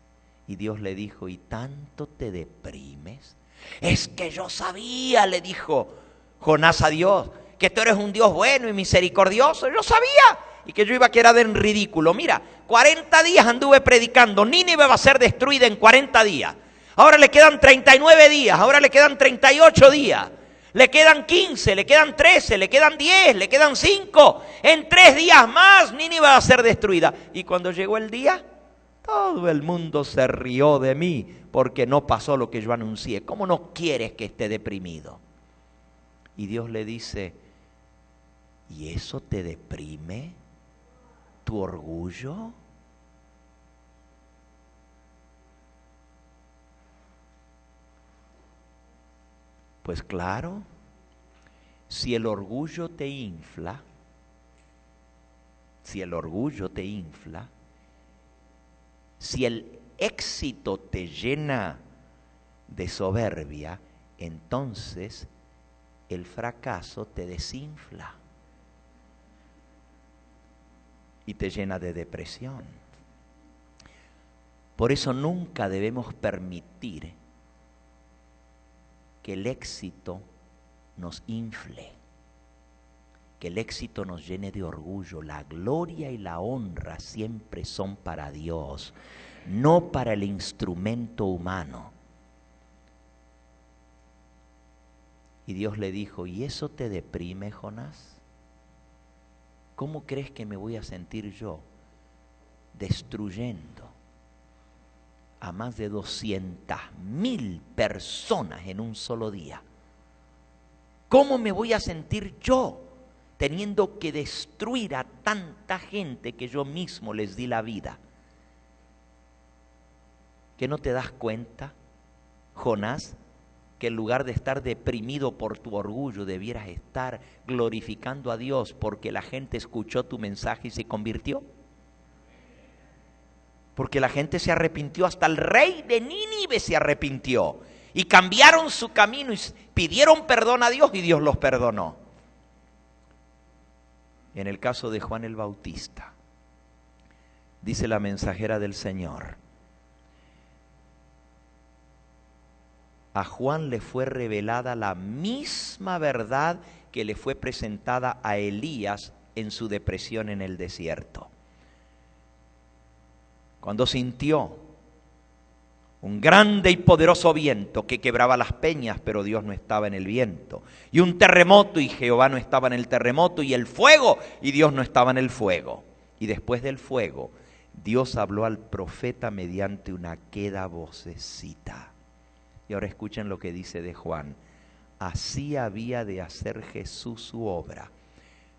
S1: Y Dios le dijo, ¿y tanto te deprimes? Es que yo sabía, le dijo Jonás a Dios, que tú eres un Dios bueno y misericordioso. Yo sabía, y que yo iba a quedar en ridículo. Mira, 40 días anduve predicando, Nínive va a ser destruida en 40 días. Ahora le quedan 39 días, ahora le quedan 38 días. Le quedan 15, le quedan 13, le quedan 10, le quedan 5. En 3 días más Nínive va a ser destruida. Y cuando llegó el día, todo el mundo se rió de mí porque no pasó lo que yo anuncié. ¿Cómo no quieres que esté deprimido? Y Dios le dice, ¿y eso te deprime? ¿Tu orgullo? Pues claro, si el orgullo te infla, si el éxito te llena de soberbia, entonces el fracaso te desinfla y te llena de depresión. Por eso nunca debemos permitir que el éxito nos infle, que el éxito nos llene de orgullo. La gloria y la honra siempre son para Dios, no para el instrumento humano. Y Dios le dijo, ¿y eso te deprime, Jonás? ¿Cómo crees que me voy a sentir yo destruyendo a más de 200.000 personas en un solo día? ¿Cómo me voy a sentir yo teniendo que destruir a tanta gente que yo mismo les di la vida? ¿Que no te das cuenta, Jonás, que en lugar de estar deprimido por tu orgullo, debieras estar glorificando a Dios porque la gente escuchó tu mensaje y se convirtió? Porque la gente se arrepintió, hasta el rey de Nínive se arrepintió. Y cambiaron su camino y pidieron perdón a Dios y Dios los perdonó. En el caso de Juan el Bautista, dice la mensajera del Señor, a Juan le fue revelada la misma verdad que le fue presentada a Elías en su depresión en el desierto. Cuando sintió un grande y poderoso viento que quebraba las peñas, pero Dios no estaba en el viento, y un terremoto y Jehová no estaba en el terremoto, y el fuego y Dios no estaba en el fuego. Y después del fuego, Dios habló al profeta mediante una queda vocecita. Y ahora escuchen lo que dice de Juan. Así había de hacer Jesús su obra,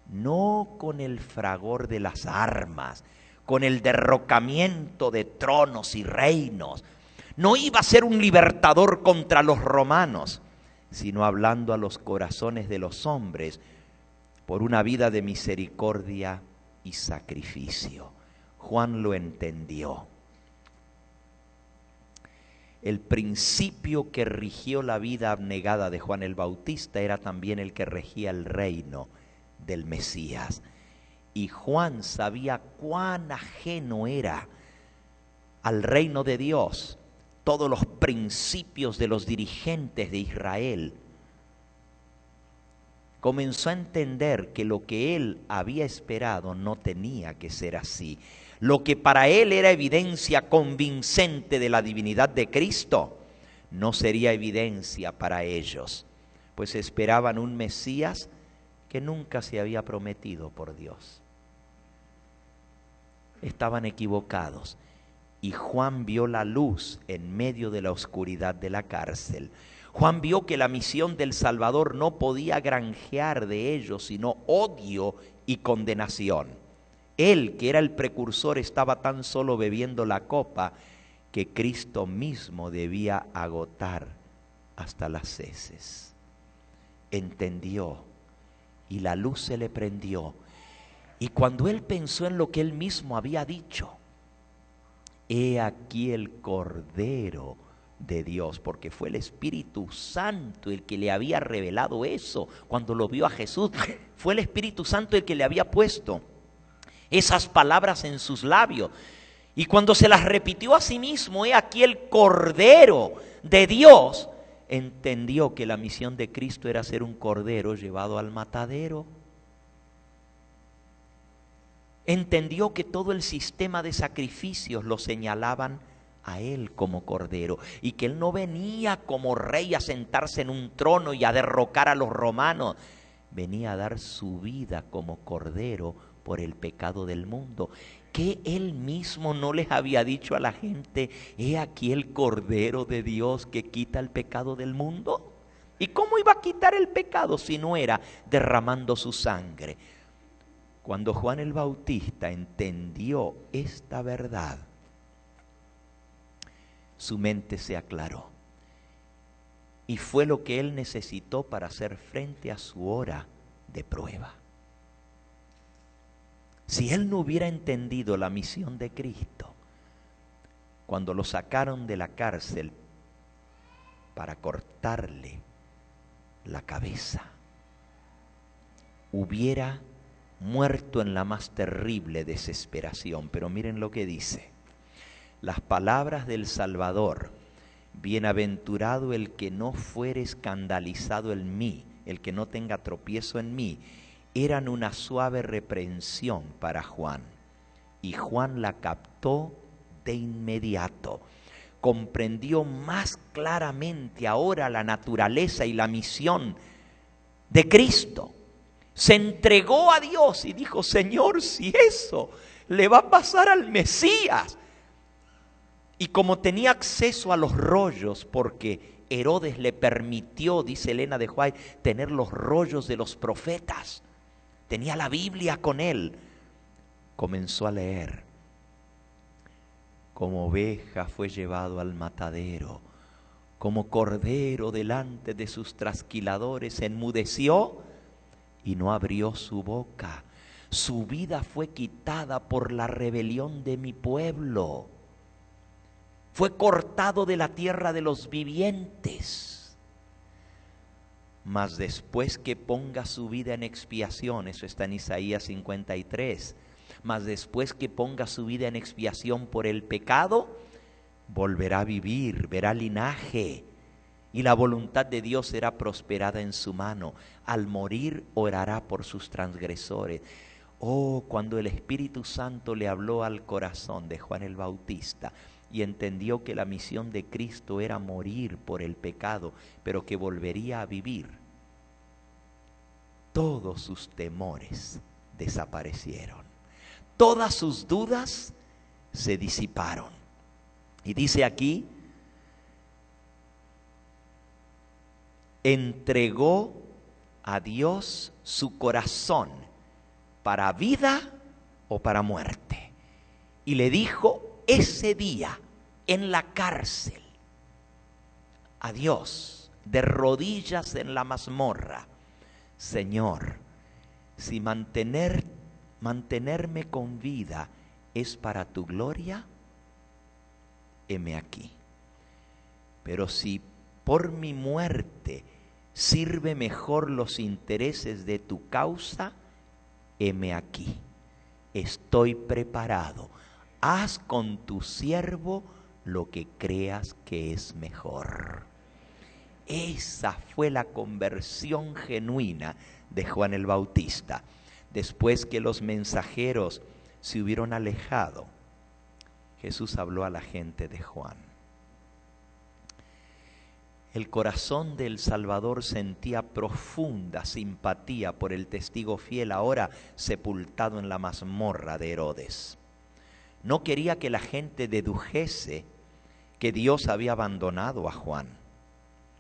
S1: no con el fragor de las armas, con el derrocamiento de tronos y reinos. No iba a ser un libertador contra los romanos, sino hablando a los corazones de los hombres por una vida de misericordia y sacrificio. Juan lo entendió. El principio que rigió la vida abnegada de Juan el Bautista era también el que regía el reino del Mesías. Y Juan sabía cuán ajeno era al reino de Dios todos los principios de los dirigentes de Israel. Comenzó a entender que lo que él había esperado no tenía que ser así. Lo que para él era evidencia convincente de la divinidad de Cristo, no sería evidencia para ellos, pues esperaban un Mesías que nunca se había prometido por Dios. Estaban equivocados, y Juan vio la luz en medio de la oscuridad de la cárcel. Juan vio que la misión del Salvador no podía granjear de ellos sino odio y condenación. Él, que era el precursor, estaba tan solo bebiendo la copa que Cristo mismo debía agotar hasta las heces. Entendió, y la luz se le prendió. Y cuando él pensó en lo que él mismo había dicho, he aquí el Cordero de Dios, porque fue el Espíritu Santo el que le había revelado eso. Cuando lo vio a Jesús, fue el Espíritu Santo el que le había puesto esas palabras en sus labios. Y cuando se las repitió a sí mismo, he aquí el Cordero de Dios, entendió que la misión de Cristo era ser un cordero llevado al matadero. Entendió que todo el sistema de sacrificios lo señalaban a él como cordero, y que él no venía como rey a sentarse en un trono y a derrocar a los romanos. Venía a dar su vida como cordero por el pecado del mundo. Que él mismo no les había dicho a la gente, he aquí el Cordero de Dios que quita el pecado del mundo. ¿Y cómo iba a quitar el pecado si no era derramando su sangre? Cuando Juan el Bautista entendió esta verdad, su mente se aclaró. Y fue lo que él necesitó para hacer frente a su hora de prueba. Si él no hubiera entendido la misión de Cristo, cuando lo sacaron de la cárcel para cortarle la cabeza, hubiera muerto en la más terrible desesperación. Pero miren lo que dice. Las palabras del Salvador: bienaventurado el que no fuere escandalizado en mí, el que no tenga tropiezo en mí, eran una suave reprensión para Juan. Y Juan la captó de inmediato. Comprendió más claramente ahora la naturaleza y la misión de Cristo. Se entregó a Dios y dijo: Señor, si eso le va a pasar al Mesías. Y como tenía acceso a los rollos, porque Herodes le permitió, dice Elena de White, tener los rollos de los profetas, tenía la Biblia con él, comenzó a leer. Como oveja fue llevado al matadero, como cordero delante de sus trasquiladores, enmudeció y no abrió su boca. Su vida fue quitada por la rebelión de mi pueblo. Fue cortado de la tierra de los vivientes. Mas después que ponga su vida en expiación, eso está en Isaías 53, mas después que ponga su vida en expiación por el pecado, volverá a vivir, verá linaje, y la voluntad de Dios será prosperada en su mano. Al morir orará por sus transgresores. Oh, cuando el Espíritu Santo le habló al corazón de Juan el Bautista y entendió que la misión de Cristo era morir por el pecado, pero que volvería a vivir, todos sus temores desaparecieron. Todas sus dudas se disiparon. Y dice aquí: entregó a Dios su corazón para vida o para muerte. y le dijo ese día en la cárcel a Dios, de rodillas en la mazmorra: Señor, si mantenerme con vida es para tu gloria, heme aquí. Pero si por mi muerte sirve mejor los intereses de tu causa, heme aquí. Estoy preparado. Haz con tu siervo lo que creas que es mejor. Esa fue la conversión genuina de Juan el Bautista. Después que los mensajeros se hubieron alejado, Jesús habló a la gente de Juan. El corazón del Salvador sentía profunda simpatía por el testigo fiel, ahora sepultado en la mazmorra de Herodes. No quería que la gente dedujese que Dios había abandonado a Juan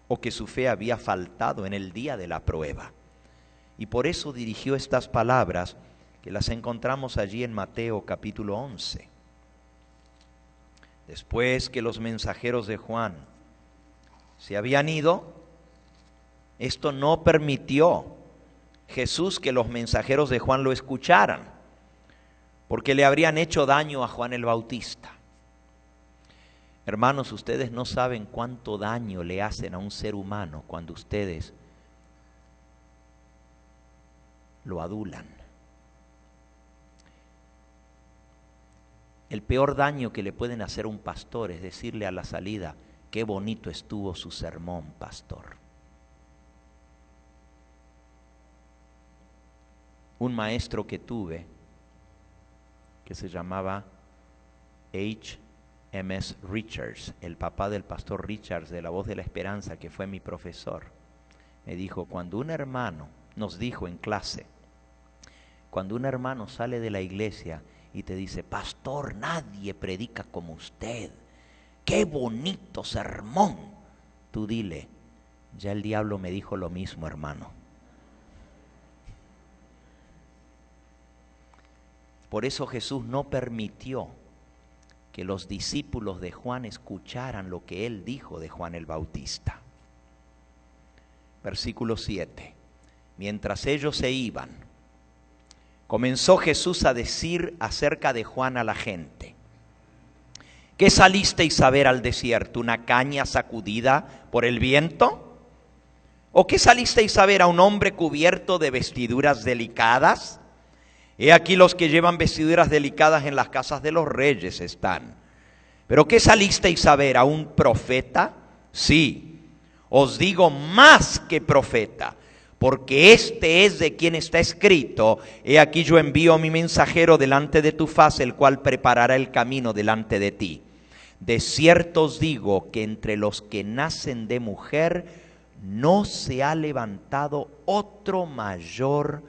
S1: o que su fe había faltado en el día de la prueba. Y por eso dirigió estas palabras que las encontramos allí en Mateo capítulo 11. Después que los mensajeros de Juan se habían ido, esto no permitió Jesús que los mensajeros de Juan lo escucharan, porque le habrían hecho daño a Juan el Bautista. Hermanos, ustedes no saben cuánto daño le hacen a un ser humano cuando ustedes lo adulan. El peor daño que le pueden hacer a un pastor es decirle a la salida: qué bonito estuvo su sermón, pastor. Un maestro que tuve, que se llamaba H.M.S. Richards, el papá del pastor Richards de La Voz de la Esperanza, que fue mi profesor, me dijo, cuando un hermano, nos dijo en clase, cuando un hermano sale de la iglesia y te dice: pastor, nadie predica como usted, ¡qué bonito sermón!, tú dile: ya el diablo me dijo lo mismo, hermano. Por eso Jesús no permitió que los discípulos de Juan escucharan lo que él dijo de Juan el Bautista. Versículo 7. Mientras ellos se iban, comenzó Jesús a decir acerca de Juan a la gente: ¿qué salisteis a ver al desierto? ¿Una caña sacudida por el viento? ¿O qué salisteis a ver a un hombre cubierto de vestiduras delicadas? He aquí los que llevan vestiduras delicadas en las casas de los reyes están. ¿Pero qué salisteis a ver? ¿A un profeta? Sí, os digo, más que profeta, porque este es de quien está escrito: he aquí yo envío a mi mensajero delante de tu faz, el cual preparará el camino delante de ti. De cierto os digo que entre los que nacen de mujer no se ha levantado otro mayor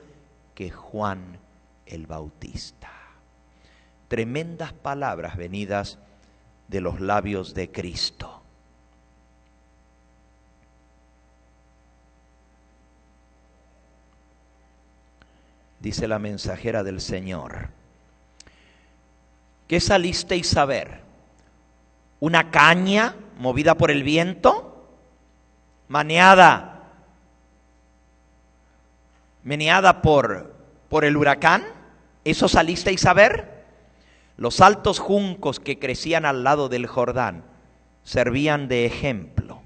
S1: que Juan el Bautista. Tremendas palabras venidas de los labios de Cristo. Dice la mensajera del Señor: ¿qué salisteis a ver? ¿Una caña movida por el viento? ¿Meneada por el huracán? ¿Eso salisteis a ver? Los altos juncos que crecían al lado del Jordán servían de ejemplo,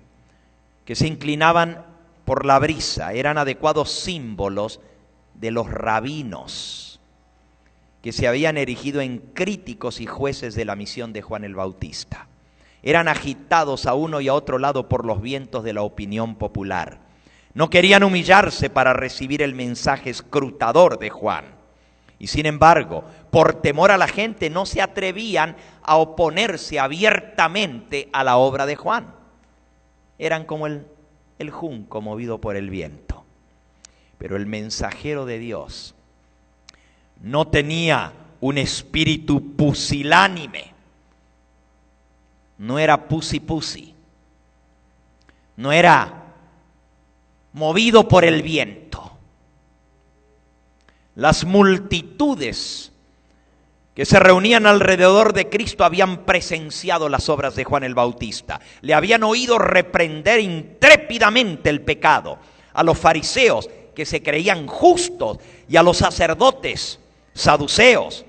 S1: que se inclinaban por la brisa, eran adecuados símbolos de los rabinos que se habían erigido en críticos y jueces de la misión de Juan el Bautista. Eran agitados a uno y a otro lado por los vientos de la opinión popular. No querían humillarse para recibir el mensaje escrutador de Juan. Y sin embargo, por temor a la gente, no se atrevían a oponerse abiertamente a la obra de Juan. Eran como el junco movido por el viento. Pero el mensajero de Dios no tenía un espíritu pusilánime. No era pusi, no era movido por el viento. Las multitudes que se reunían alrededor de Cristo habían presenciado las obras de Juan el Bautista. Le habían oído reprender intrépidamente el pecado. A los fariseos, que se creían justos, y a los sacerdotes saduceos,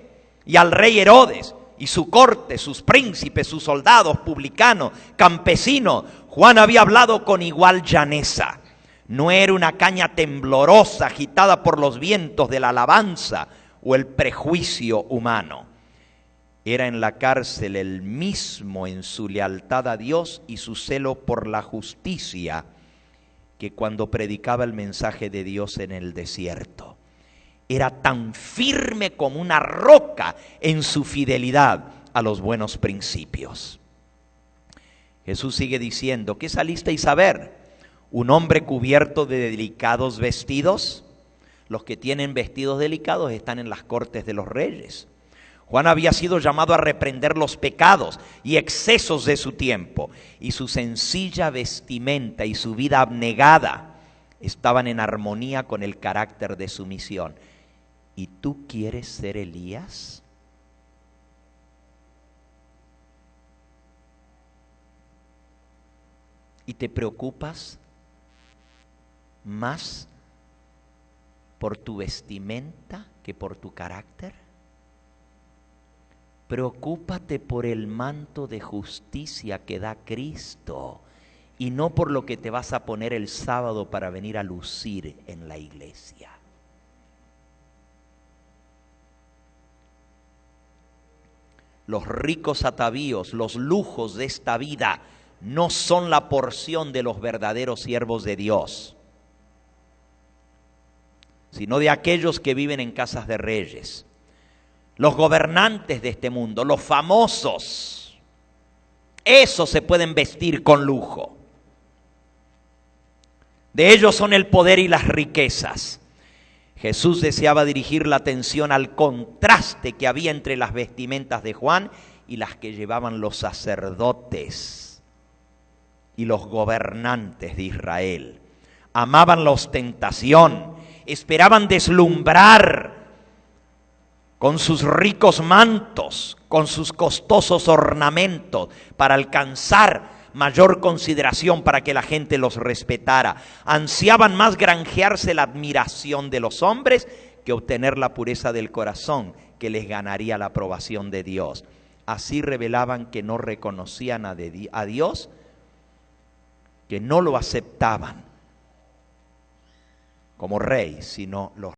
S1: y al rey Herodes y su corte, sus príncipes, sus soldados, publicanos, campesinos, Juan había hablado con igual llaneza. No era una caña temblorosa agitada por los vientos de la alabanza o el prejuicio humano. Era en la cárcel el mismo en su lealtad a Dios y su celo por la justicia que cuando predicaba el mensaje de Dios en el desierto. Era tan firme como una roca en su fidelidad a los buenos principios. Jesús sigue diciendo: ¿qué salisteis a ver? ¿Un hombre cubierto de delicados vestidos? Los que tienen vestidos delicados están en las cortes de los reyes. Juan había sido llamado a reprender los pecados y excesos de su tiempo, y su sencilla vestimenta y su vida abnegada estaban en armonía con el carácter de su misión. ¿Y tú quieres ser Elías? ¿Y te preocupas más por tu vestimenta que por tu carácter? Preocúpate por el manto de justicia que da Cristo y no por lo que te vas a poner el sábado para venir a lucir en la iglesia. Los ricos atavíos, los lujos de esta vida no son la porción de los verdaderos siervos de Dios, sino de aquellos que viven en casas de reyes. Los gobernantes de este mundo, los famosos, esos se pueden vestir con lujo. De ellos son el poder y las riquezas. Jesús deseaba dirigir la atención al contraste que había entre las vestimentas de Juan y las que llevaban los sacerdotes y los gobernantes de Israel. Amaban la ostentación, esperaban deslumbrar con sus ricos mantos, con sus costosos ornamentos, para alcanzar mayor consideración, para que la gente los respetara. Ansiaban más granjearse la admiración de los hombres que obtener la pureza del corazón, que les ganaría la aprobación de Dios. Así revelaban que no reconocían a Dios, que no lo aceptaban como rey, sino los